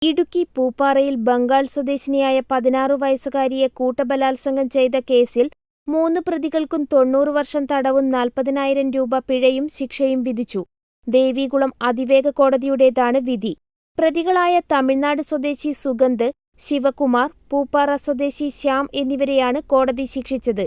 ഇടുക്കി പൂപ്പാറയിൽ ബംഗാൾ സ്വദേശിനിയായ 16 വയസ്സുകാരിയെ കൂട്ടബലാത്സംഗം ചെയ്ത കേസിൽ 3 പ്രതികൾക്കും 90 വർഷം തടവും 40,000 രൂപ പിഴയും ശിക്ഷയും വിധിച്ചു. ദേവികുളം അതിവേഗ കോടതിയുടേതാണ് വിധി. പ്രതികളായ തമിഴ്നാട് സ്വദേശി സുഗന്ധ്, ശിവകുമാർ, പൂപ്പാറ സ്വദേശി ശ്യാം എന്നിവരെയാണ് കോടതി ശിക്ഷിച്ചത്.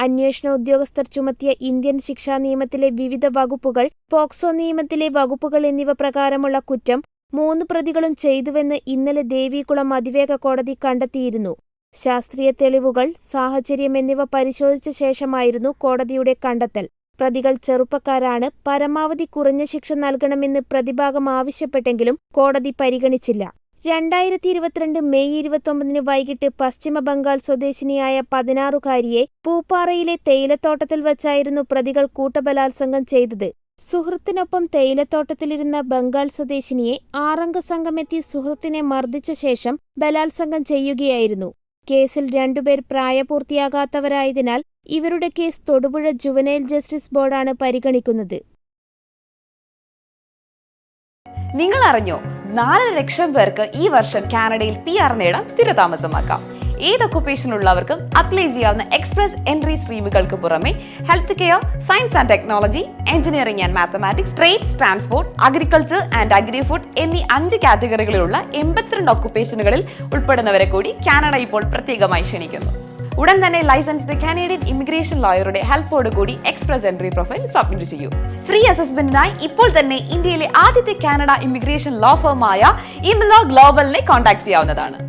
അന്വേഷണ ഉദ്യോഗസ്ഥർ ചുമത്തിയ ഇന്ത്യൻ ശിക്ഷാ നിയമത്തിലെ വിവിധ വകുപ്പുകൾ, പോക്സോ നിയമത്തിലെ വകുപ്പുകൾ എന്നിവ പ്രകാരമുള്ള കുറ്റം 3 പ്രതികളും ചെയ്തുവെന്ന് ഇന്നലെ ദേവികുളം അതിവേഗ കോടതി കണ്ടെത്തിയിരുന്നു. ശാസ്ത്രീയ തെളിവുകൾ, സാഹചര്യം എന്നിവ പരിശോധിച്ച ശേഷമായിരുന്നു കോടതിയുടെ കണ്ടെത്തൽ. പ്രതികൾ ചെറുപ്പക്കാരാണ്. പരമാവധി കുറഞ്ഞ ശിക്ഷ നൽകണമെന്ന് പ്രതിഭാഗം ആവശ്യപ്പെട്ടെങ്കിലും കോടതി പരിഗണിച്ചില്ല. 2022 മെയ് 29 വൈകിട്ട് പശ്ചിമ ബംഗാൾ സ്വദേശിനിയായ 16-കാരിയെ പൂപ്പാറയിലെ തേയിലത്തോട്ടത്തിൽ വച്ചായിരുന്നു പ്രതികൾ കൂട്ടബലാത്സംഗം ചെയ്തത്. സുഹൃത്തിനൊപ്പം തേയിലത്തോട്ടത്തിലിരുന്ന ബംഗാൾ സ്വദേശിനിയെ 6-അംഗ സംഘമെത്തി സുഹൃത്തിനെ മർദ്ദിച്ച ശേഷം ബലാത്സംഗം ചെയ്യുകയായിരുന്നു. കേസിൽ 2 പേർ പ്രായപൂർത്തിയാകാത്തവരായതിനാൽ ഇവരുടെ കേസ് തൊടുപുഴ ജുവനൈൽ ജസ്റ്റിസ് ബോർഡാണ് പരിഗണിക്കുന്നത്. നിങ്ങൾ അറിഞ്ഞോ, 4 ലക്ഷം പേർക്ക് ഈ വർഷം കാനഡയിൽ PR നേടാം, സ്ഥിരതാമസമാക്കാം. ഏത് ഒക്കുപേഷനുള്ളവർക്കും അപ്ലൈ ചെയ്യാവുന്ന എക്സ്പ്രസ് എൻട്രി സ്ട്രീമുകൾക്ക് പുറമെ health care, science and technology, engineering and mathematics, trades, transport, agriculture and agri food എന്നീ 5 കാറ്റഗറികളിലുള്ള 82 ഒക്കുപേഷനുകളിൽ ഉൾപ്പെടുന്നവരെ കൂടി കാനഡ ഇപ്പോൾ പ്രത്യേകമായി ക്ഷണിക്കുന്നു. ഉടൻ തന്നെ ലൈസൻസ്ഡ് കാനഡിയൻ ഇമിഗ്രേഷൻ ലോയറുടെ ഹെൽപ്പോട് കൂടി എക്സ്പ്രസ് എൻട്രി പ്രൊഫൈൽ സബ്മിറ്റ് ചെയ്യൂ. ഫ്രീ അസസ്മെന്റിനായി ഇപ്പോൾ തന്നെ ഇന്ത്യയിലെ ആദ്യത്തെ കാനഡ ഇമിഗ്രേഷൻ ലോ ഫേമായ ഇംലോ ഗ്ലോബലിനെ കോൺടാക്ട് ചെയ്യാവുന്നതാണ്.